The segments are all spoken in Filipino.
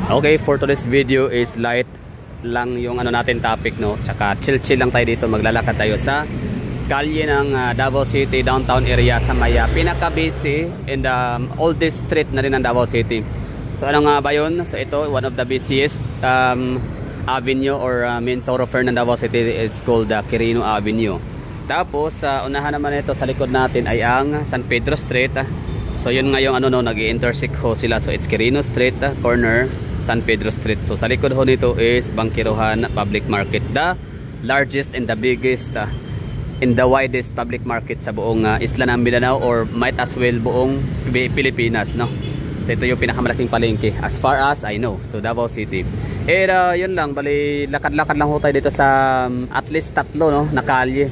Okay, for today's video is light lang yung ano natin topic, no? Tsaka chill lang tayo dito. Maglalakad tayo sa kalye ng Davao City downtown area sa Maya. Pinaka-busy and oldest street na rin ng Davao City. So ano nga ba yun? So ito, one of the busiest avenue or main thoroughfare ng Davao City. It's called Quirino Avenue. Tapos unahan naman ito sa likod natin ay ang San Pedro Street. So yun nga yung nag-intersect ho sila. So it's Quirino Street corner San Pedro Street. So sa likod ho nito is Bangkirohan Public Market, the largest and the biggest and the widest public market sa buong isla ng Mindanao, or might as well buong Pilipinas, no? So ito yung pinakamalaking palengke as far as I know. So Davao City. Yun lang, bali lakad-lakad lang ho tayo dito sa at least tatlo, no, na kalye.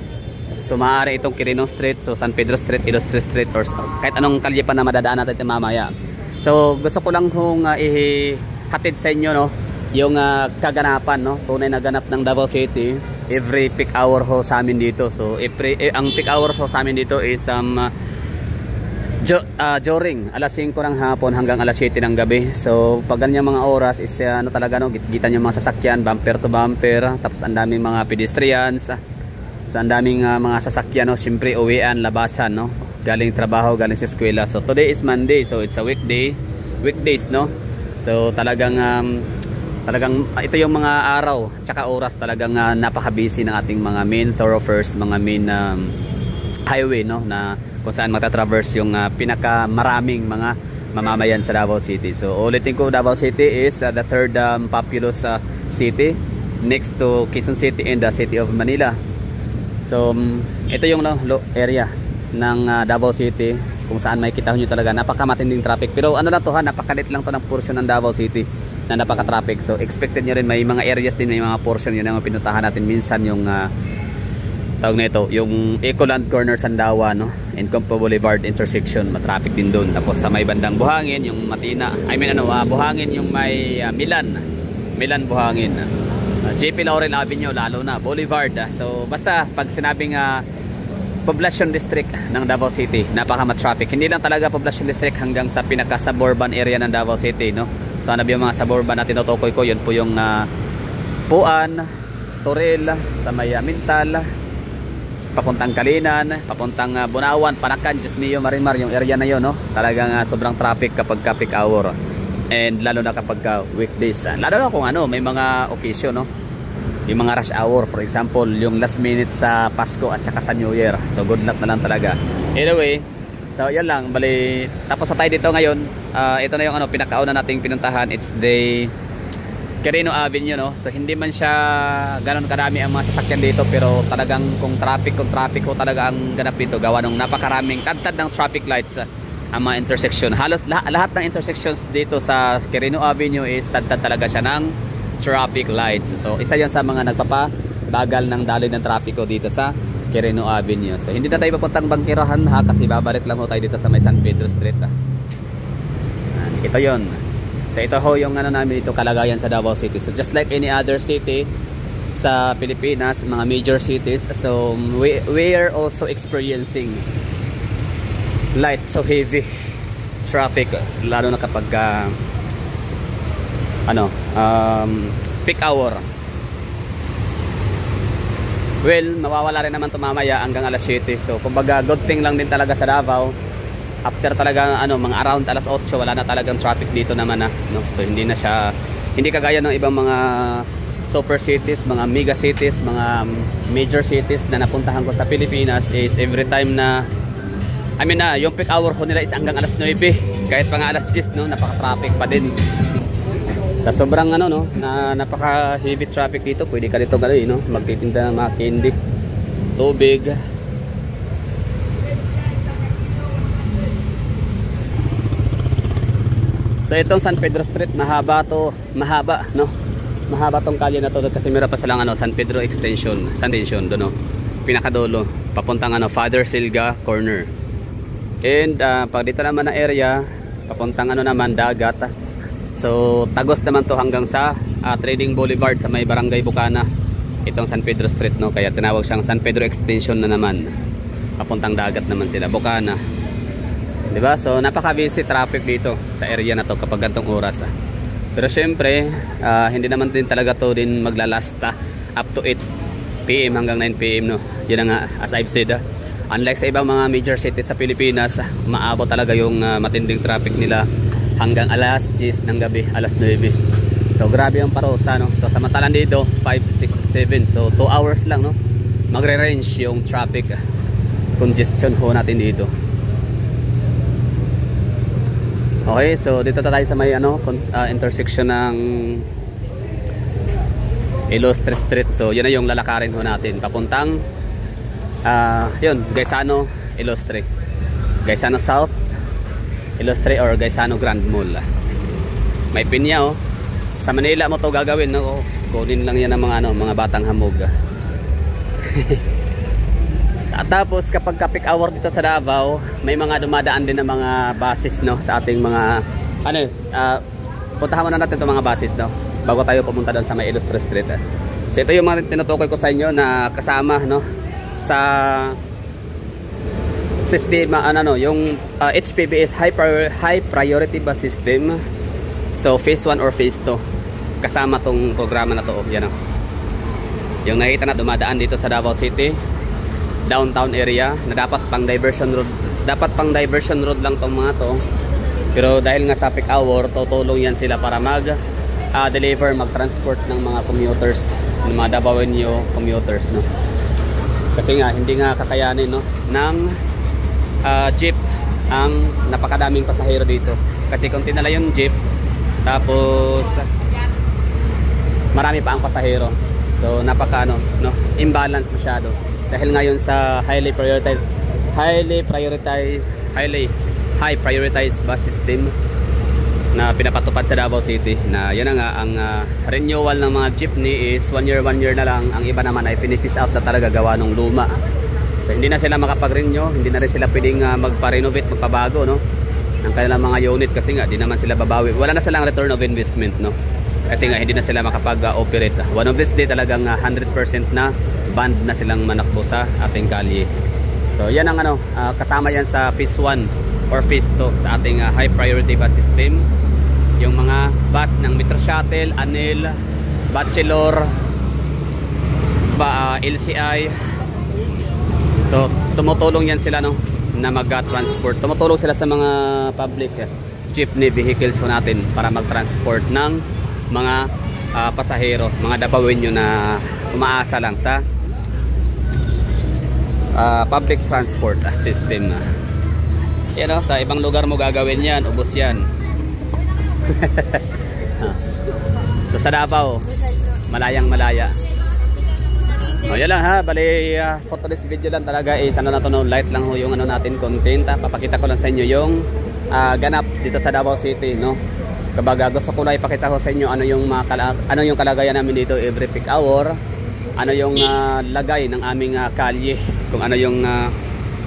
So maaari itong Quirino Street, so San Pedro Street, Ilustre Street, or kahit anong kalye pa na madadaan natin mamaya. So gusto ko lang hong hatid sa inyo, no, yung kaganapan, no, tunay na ganap ng Davao City every peak hour ho sa amin dito. So ang peak hours ho sa amin dito is during alas 5 ng hapon hanggang alas 7 ng gabi. So pag ganyan mga oras is talaga, no, gitan yung mga sasakyan bumper to bumper, tapos ang daming mga pedestrians. So ang daming mga sasakyan, no, syempre uwian, labasan, no, galing trabaho, galing sa eskwela. So today is Monday, so it's a weekdays, no. So talagang ito yung mga araw tsaka oras talagang napaka-busy ng ating mga main thoroughfares, mga main highway, no, na kung saan matatraverse yung pinakamaraming mga mamamayan sa Davao City. So ulitin ko, Davao City is the third populous city next to Quezon City and the city of Manila. So ito yung area ng Davao City kung saan makikita nyo talaga napakamatinding traffic. Pero ano lang to, napakalit lang to ng portion ng Davao City na napaka-traffic. So expected nyo rin may mga areas din, may mga portion yun ang pinuntahan natin minsan, yung tawag na ito, yung Ecoland Corner Sandawa, no, and Compo Boulevard intersection, matraffic din doon. Tapos sa may bandang Buhangin, yung Matina, Buhangin, yung may Milan Buhangin, JP Laurel Avenue, lalo na Boulevard. So basta pag sinabing Poblacion District ng Davao City, napaka-traffic. Hindi lang talaga Poblacion District, hanggang sa pinaka-suburban area ng Davao City, no. So ano yung mga suburban na tinutukoy ko, yun po yung Puan, Toril, sa may Mintal, papuntang Kalinan, papuntang Bunawan, Panakan, Jasmio, Marimar, yung area na yun, no. Talagang sobrang traffic kapag peak hour, and lalo na kapag weekdays, lalo na kung may mga occasion, no, yung mga rush hour, for example yung last minute sa Pasko at saka sa New Year. So good luck na lang talaga. Anyway, so yan lang, bali tapos na tayo dito ngayon. Ito na yung pinakauna nating pinuntahan. It's the Quirino Avenue, no. So hindi man siya ganoon karami ang mga sasakyan dito, pero talagang kung traffic ko talaga ang ganap dito, gawa ng napakaraming tad ng traffic lights ang mga intersection. Halos lahat ng intersections dito sa Quirino Avenue is tad talaga siya ng traffic lights. So isa yan sa mga nagpapabagal ng daloy ng trapiko dito sa Quirino Avenue. So hindi na tayo papuntang Bangkirohan, kasi babalik lang ho tayo dito sa may San Pedro Street. Ito yon. So ito ho yung namin dito kalagayan sa Davao City. So just like any other city sa Pilipinas, mga major cities, so we are also experiencing light so heavy traffic, lalo na kapag peak hour. Well, mawawala rin naman ito mamaya hanggang alas 7. So kumbaga good thing lang din talaga sa Davao, after talaga mga around alas 8 wala na talagang traffic dito naman, no? So hindi kagaya ng ibang mga super cities, mga mega cities, mga major cities na napuntahan ko sa Pilipinas, is every time na yung peak hour ko nila is hanggang alas 9, kahit pa nga alas 10, no, napaka-traffic pa din. Sa sobrang na napaka heavy traffic dito, pwede ka dito no, magtitinda ng mga candy, tubig. So itong San Pedro Street, mahaba, no. Mahaba tong kalye na to, kasi meron pa silang San Pedro extension doon, no, pinakadulo papuntang Father Silga Corner. And pag dito naman na area papuntang naman dagat. So tagos naman to hanggang sa Trading Boulevard sa may Barangay Bukana, itong San Pedro Street, no. Kaya tinawag siyang San Pedro extension na naman, papuntang dagat naman sila, Bukana. Diba? So napaka busy traffic dito sa area na to kapag gantong oras. Pero syempre, hindi naman din talaga to din maglalasta up to 8 PM hanggang 9 PM, no. Yan nga, as I've said, unlike sa ibang mga major cities sa Pilipinas, maabot talaga yung matinding traffic nila hanggang alas 10 ng gabi, alas 9. So grabe yung parusa, no. So samantalang dito 5, 6, 7, so 2 hours lang, no, magre-range yung traffic congestion ho natin dito. Okay, so dito tayo sa may intersection ng Illustre Street. So yun na yung lalakarin ho natin papuntang yun, Gaisano Illustre, Gaisano South Illustre or Gaisano Grand Mall. May pinya, oh. Sa Manila mo to gagawin, no? Kunin lang yan ng mga batang hamog. At tapos kapag peak hour dito sa Davao, may mga dumadaan din ng mga buses, no, sa ating mga puntahan muna natin itong mga buses, no, bago tayo pumunta doon sa may Illustre Street. So ito yung mga tinutukoy ko sa inyo na kasama, no, sa sistema, yung HPBS High Priority Bus System. So phase 1 or phase 2 kasama tong programa na to. Yan, yung nakita na dumadaan dito sa Davao City downtown area na dapat pang diversion road lang tong mga to, pero dahil nga sa peak hour, tutulong yan sila para deliver, mag-transport ng mga commuters, ng mga Davaoenyo commuters, no. Kasi nga hindi nga kakayanin, no, ng jeep ang napakadaming pasahero dito. Kasi kung tinala yung jeep tapos marami pa ang pasahero, so imbalance masyado. Dahil ngayon sa high prioritized bus system na pinapatupad sa Davao City, na yan na nga ang renewal ng mga jeepney is 1 year na lang. Ang iba naman ay finish out na talaga, gawa ng luma. So hindi na sila makapag-renew, hindi na rin sila pwedeng magpa-renovate, magpabago, no, ng kanilang mga unit, kasi nga di naman sila babawi. Wala na silang return of investment, no, kasi nga hindi na sila makapag-operate. One of this day talagang 100% na band na silang manakbo sa ating kalye. So yan ang kasama yan sa phase 1 or phase 2 sa ating high priority bus system. Yung mga bus ng Metro Shuttle, ANIL, Bachelor, LCI. So tumutulong yan sila, no, na mag-transport. Tumutulong sila sa mga public jeepney vehicles po natin para mag-transport ng mga pasahero, mga Davaoenyo na umaasa lang sa public transport system. Yan, no, sa ibang lugar mo gagawin yan, ubos yan. So sa Davao, malayang malaya. Yan lang, ha, bali for today's video lang talaga is light lang ho yung natin content. Papakita ko lang sa inyo yung ganap dito sa Davao City, no. Kabaga gusto ko lang ipakita ko sa inyo ano yung kalagayan namin dito every peak hour, ano yung lagay ng aming kalye, kung ano yung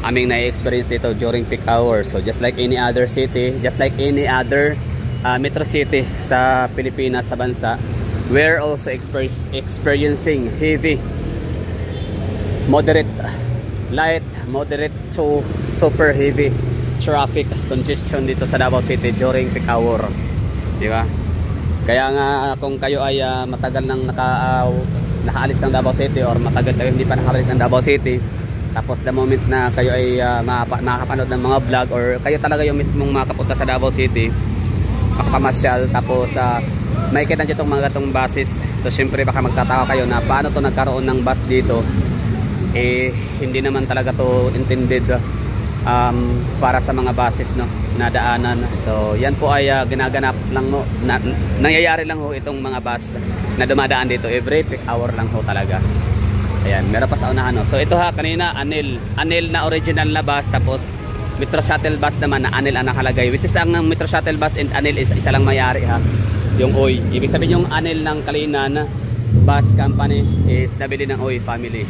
aming na-experience dito during peak hour. So just like any other city, just like any other metro city sa Pilipinas, sa bansa, we're also experiencing heavy, moderate, light, moderate to super heavy traffic congestion dito sa Davao City during peak hour, di ba? Kaya nga kung kayo ay matagal nang nakaalis ng Davao City, or matagal tayo hindi pa nakabalik ng Davao City, tapos the moment na kayo ay makakapanood ng mga vlog, or kayo talaga yung mismong makapunta sa Davao City, makapamasyal, tapos makikita nyo itong mga gatong buses. So syempre baka magtataka kayo na paano to nagkaroon ng bus dito, hindi naman talaga to intended para sa mga buses, no, na daanan. So yan po ay ginaganap lang, no, nangyayari lang ho itong mga bus na dumadaan dito every peak hour lang ho talaga. Ayan, meron pa sa unahan, no. So ito kanina ANIL na original na bus, tapos Metro Shuttle bus naman na ANIL ang nakalagay, which is ang Metro Shuttle bus and ANIL is isa lang mayari, ha, yung OY. Ibig sabihin yung ANIL ng Kalinan Bus Company is nabili ng OY family,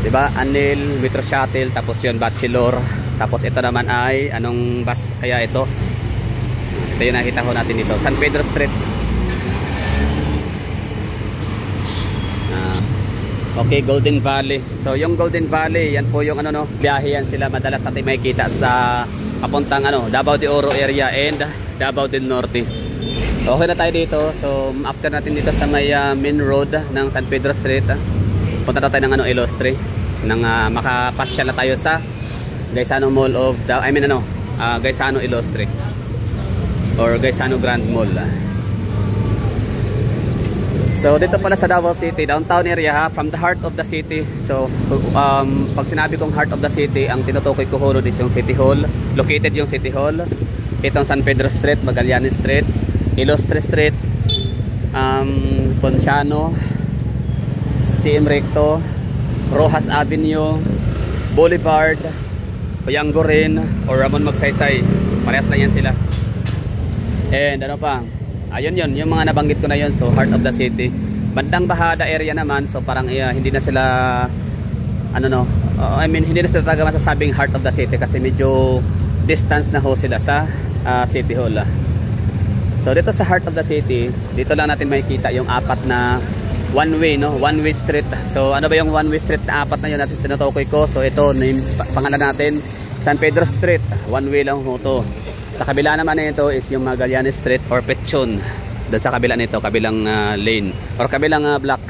diba? ANIL, Metro Shuttle, tapos yun Bachelor, tapos ito naman ay anong bus kaya ito? Ito yung nakita ko natin dito, San Pedro Street. Okay, Golden Valley. So yung Golden Valley, yan po yung biyahe yan sila madalas natin makikita sa papuntang Davao de Oro area and Davao del Norte. Okay na tayo dito. So after natin dito sa may main road ng San Pedro Street, punta na tayo ng Ilostre nang makapasyal na tayo sa Gaisano Mall of Gaisano Ilostre or Gaisano Grand Mall. So dito pala sa Davao City, downtown area from the heart of the city. So pag sinabi kong heart of the city, ang tinutukoy ko hunod is yung City Hall. Located yung City Hall. Itong San Pedro Street, Magallanes Street, Ilostre Street, Ponciano, CM Recto, Rojas Avenue, Boulevard, Oyangurin, or Ramon Magsaysay. Parehas lang yan sila. And ano pa, ayun yun, yung mga nabanggit ko na yun. So heart of the city. Bandang Bahada area naman, so parang hindi na sila hindi na sila talaga masasabing heart of the city kasi medyo distance na ho sila sa City Hall. So dito sa heart of the city, dito lang natin makikita yung apat na one-way street. So ano ba yung one-way street na apat na yun natin tinutukoy ko? So ito, pangalan natin, San Pedro Street. One-way lang ho to. Sa kabila naman na ito is yung Magallanes Street or Petchon. Doon sa kabila nito, kabilang lane or kabilang block.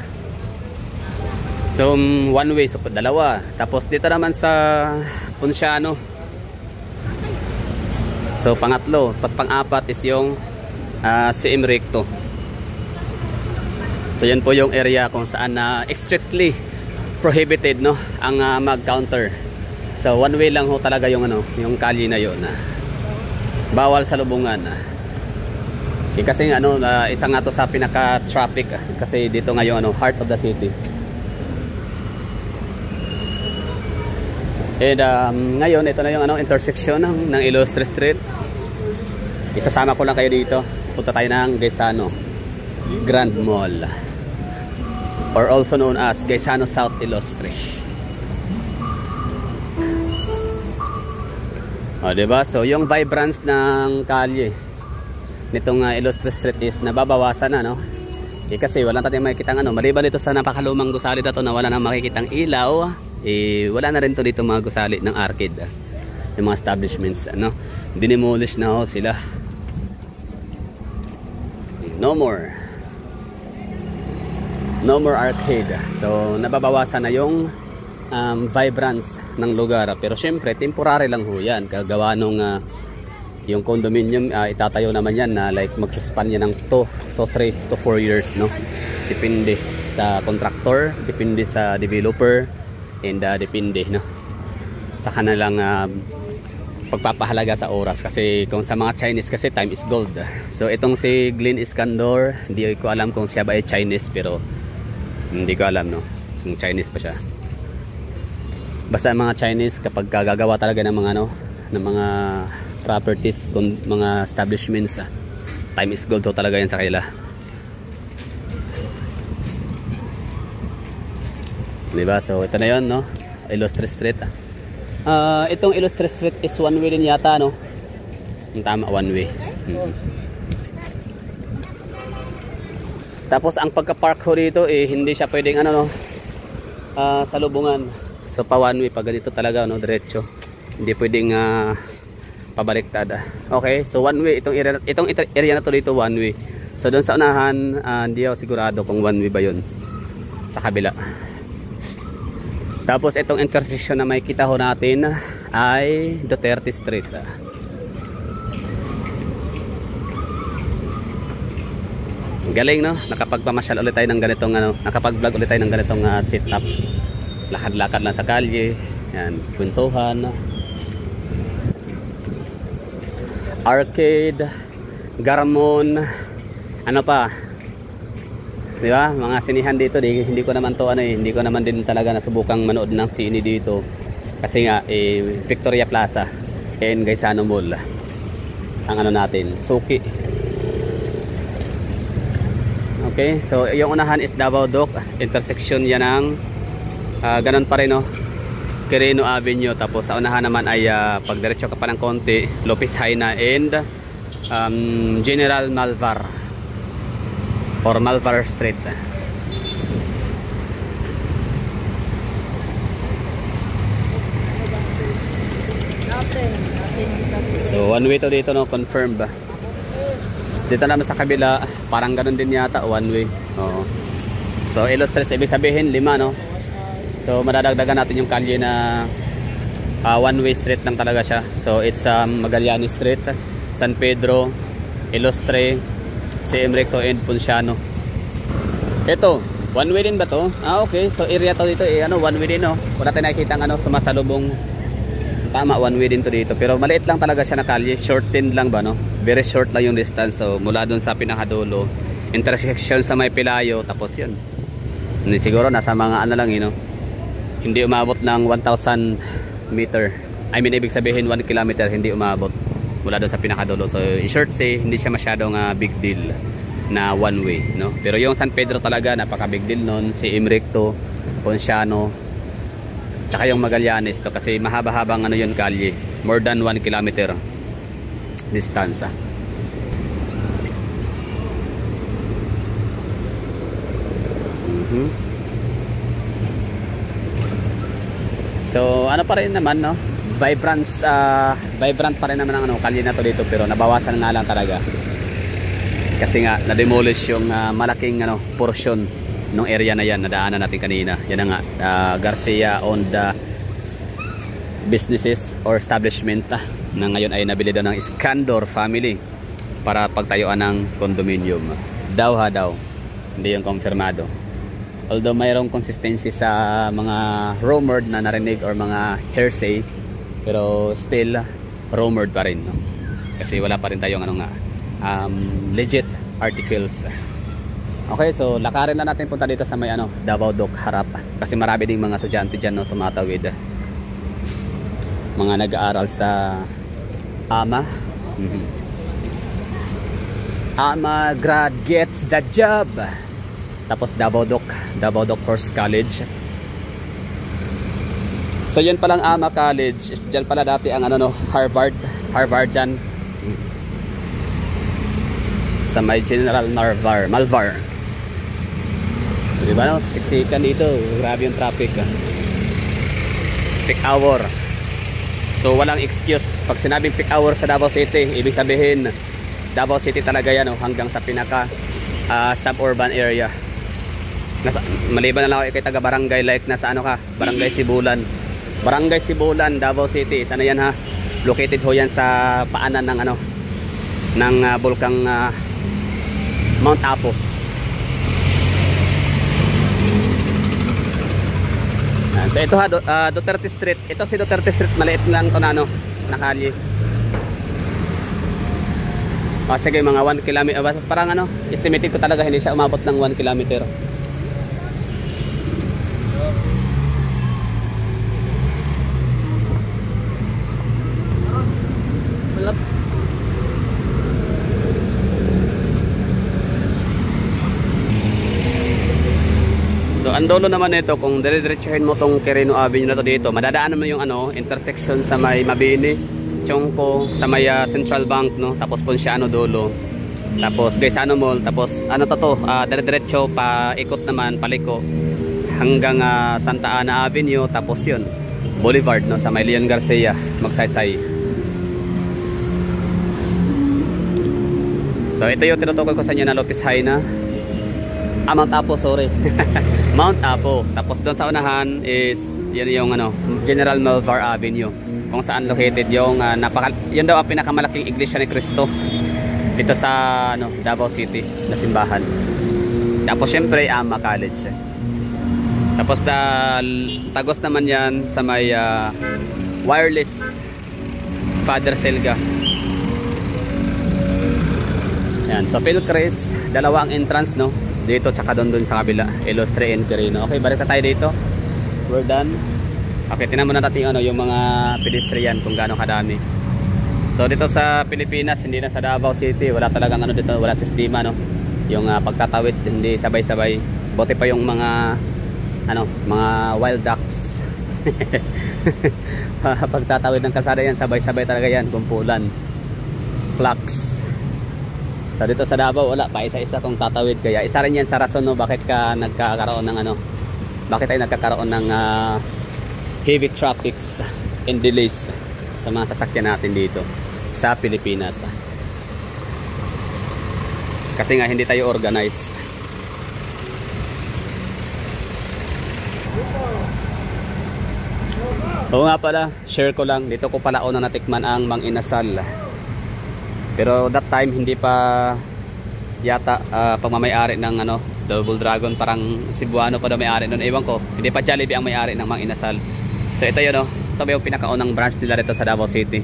So one-way, so dalawa. Tapos dito naman sa Ponciano. So pangatlo, pas pang-apat is yung CM Recto. So yan po yung area kung saan strictly prohibited ang mag-counter. So one way lang ho talaga yung yung kalye na yon. Bawal sa lubungan. Kasi isa nga to sa pinaka-traffic kasi dito ngayon heart of the city. And ngayon ito na yung intersection ng Ilostre Street. Isasama ko lang kayo dito. Punta tayo ng Gaisano Grand Mall or also known as Gaisano South Ilostre. Diba? So yung vibrance ng kalye nitong Ilostre Street is nababawasan na kasi wala tayong makikitang maliban dito sa napakalumang gusali na to na wala nang makikitang ilaw, wala na rin to dito mga gusali ng arcade, yung mga establishments dinimolish na ho sila. No more arcade. So nababawasan na yung vibrance ng lugar. Pero syempre temporary lang ho yan. Kagawa nung yung condominium, itatayo naman yan na like magsuspan yan ng 2 to 3 to 4 years depende sa contractor, depende sa developer, and depende sa kanilang pagpapahalaga sa oras. Kasi kung sa mga Chinese kasi time is gold. So itong si Glenn Iskandor, hindi ko alam kung siya ba ay Chinese, pero hindi ko alam kung Chinese pa siya. Basta mga Chinese kapag gagawa talaga ng mga ng mga properties, kung mga establishments, time is gold talaga yan sa kanila. Diba? So ito na yun Ilostre Street. Itong Ilostre Street is one way din yata yung tama, one way. Tapos ang pagka-park ho dito hindi siya pwedeng sa lubungan. So pa one way, pag ganito talaga diretso. Hindi pwedeng pabaliktad. Okay, so one way itong area na to dito, one way. So doon sa unahan, hindi ako sigurado kung one way ba 'yun. Sa kabila. Tapos itong intersection na makikita ho natin ay Duterte Street. Galing nakapagpamasyal ulit tayo ng ganitong nakapag-vlog ulit tayo ng ganitong setup. Lakad-lakad lang sa kalye. Yan, kwentuhan. Arcade, Garamon, pa? Di ba? Mga sinihan dito, hindi ko naman to hindi ko naman din talaga nasubukang manood ng sine dito. Kasi nga Victoria Plaza and Gaisano Mall. Ang natin, Suki. Okay, so yung unahan is Davao Doc, intersection yan ng ganun pa rin Quirino Avenue. Tapos sa unahan naman ay pag diretso ka pa ng konti, Lopez Haina and General Malvar or Malvar Street. So one way to dito confirmed. dito naman sa kabila, parang ganun din yata, one way. Oo. So Ilustres, ibig sabihin 5, no? So madadagdagan natin yung kalye na one way street lang talaga siya. So it's Magallanes Street, San Pedro, Ilustre, CM Recto and Ponciano. Ito, one way din ba to? Okay, so area to dito one way din, no? Wala tayong nakikita sumasalubong. Tama, one way din to dito, pero maliit lang talaga siya na kalye, shortened lang ba, no? Very short lang yung distance. So mula doon sa pinakadulo, intersection sa May Pilayo, tapos yun. Siguro nasa mga lang, hindi umabot ng 1,000 meter. I mean, ibig sabihin 1 kilometer hindi umabot mula doon sa pinakadulo. So in short say, hindi siya masyadong big deal na one way, no? Pero yung San Pedro talaga, napaka big deal nun. Si Imrecto, Ponciano, tsaka yung Magallanes to, kasi mahaba-habang yun kalye, more than 1 kilometer distance. So ano pa rin naman, no? Vibrant pa rin naman ang kalye na to dito, pero nabawasan na lang talaga. Kasi nga na-demolish yung malaking portion ng area na yan na daanan natin kanina. Yan na nga, Garcia owned businesses or establishment na ngayon ay nabili daw ng Iskandor family para pagtayuan ng condominium. Daw, hindi yung konfirmado. Although mayroong consistency sa mga rumored na narinig or mga hearsay, pero still rumored pa rin, no? Kasi wala pa rin tayong legit articles. Okay, so lakarin na natin punta dito sa may Davao Dock harap, kasi marami ding mga estudyante dyan, no, tumatawid, mga nag-aaral sa AMA. AMA grad gets the job. Tapos Davao Doctors College. So yan palang AMA College, dyan pala dati ang Harvard dyan, sa may General Malvar. Diba, no? Siksikan dito, grabe yung traffic, peak hour. So walang excuse pag sinabing peak hour sa Davao City. Ibig sabihin Davao City talaga yan, hanggang sa pinaka suburban area. Maliban na lang ako kay taga barangay, like nasa Barangay Sibulan, Davao City. Sana yan, located ho yan sa paanan ng bulkang Mount Apo. So ito Duterte Street. Ito si Duterte Street, maliit lang to na kalye. Sige, mga 1 kilometer, parang estimated ko talaga hindi siya umabot ng 1 kilometer. So andolo naman nito, kung dire-diretsahin mo tong Quirino Avenue na to dito, madadaanan mo yung intersection sa may Mabini, Chongco, sa may Central Bank, no, tapos Ponciano dulo, tapos Gaisano Mall, tapos dire-diretso pa ikot naman paliko hanggang Santa Ana Avenue, tapos yun Boulevard, no, sa may Leon Garcia, Magsaysay. So ito yung tinutukoy ko sa inyo na Lopez High na Mount Apo, sorry. Mount Apo. Tapos doon sa unahan is yan yung General Malvar Avenue, kung saan located yung yun daw ang pinakamalaking iglesia ni Cristo dito sa Davao City na simbahan. Tapos syempre AMA College. Tapos tagos naman yan sa may wireless Father Selga. Yan, so Philcris, dalawang entrance, no, dito tsaka doon sa kabila, Ilustre and Quirino. Okay, balik na tayo dito. We're done. Okay, tingnan muna natin yung mga pedestrian kung gaano kadami. So dito sa Pilipinas, hindi na sa Davao City, wala talagang dito, wala sistema, no. Yung pagtatawid hindi sabay-sabay. Buti pa yung mga mga wild ducks. Pagtatawid ng kalsada yan, sabay-sabay talaga yan, kumpulan. Flux. So dito sa Davao wala pa, isa-isa kung tatawid, kaya isa rin yan sa rason, no, bakit ka nagkakaroon ng bakit tayo nagkakaroon ng heavy traffics and delays sa mga sasakyan natin dito sa Pilipinas. Kasi nga hindi tayo organized. Oo nga pala, share ko lang. Dito ko pala una natikman ang Mang Inasal. Pero that time hindi pa yata pagmamayari ng ano, Double Dragon, parang Cebuano pa daw may-ari noon. Ewan ko, hindi pa Jollibee ang may-ari ng Mang Inasal. So ito yun, ito ba yung pinakaunang branch nila dito sa Davao City.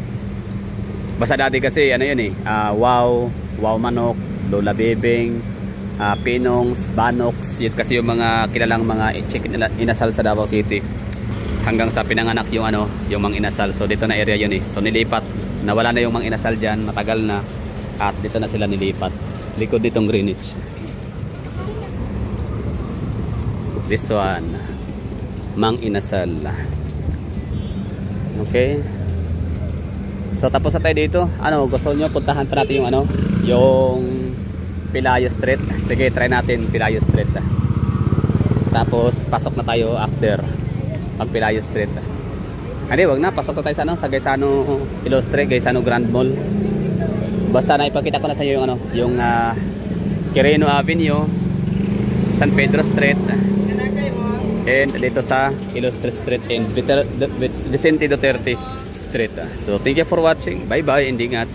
Basta dati kasi ano yun Wow Manok, Lola Bebeng, Pinongs, Banox, yun kasi yung mga kilalang mga chicken inasal sa Davao City. Hanggang sa pinanganak yung yung Mang Inasal. So dito na area yun eh. So nilipat, nawala na yung Mang Inasal dyan, matagal na. At dito na sila nilipat. Likod ditong Greenwich. This one, Mang Inasal. Okay. So tapos na tayo dito. Gusto nyo puntahan pa natin yung yung Pelayo Street. Sige, try natin Pelayo Street. Tapos pasok na tayo after pag Pelayo Street. Hindi, wag na, pasok na tayo sa Gaisano Ilustre, Gaisano Grand Mall. Basta na ipakita ko na sa iyo yung Quirino Avenue, San Pedro Street, and dito sa Ilustre Street and Vicente Duterte Street. So thank you for watching. Bye bye and ingat.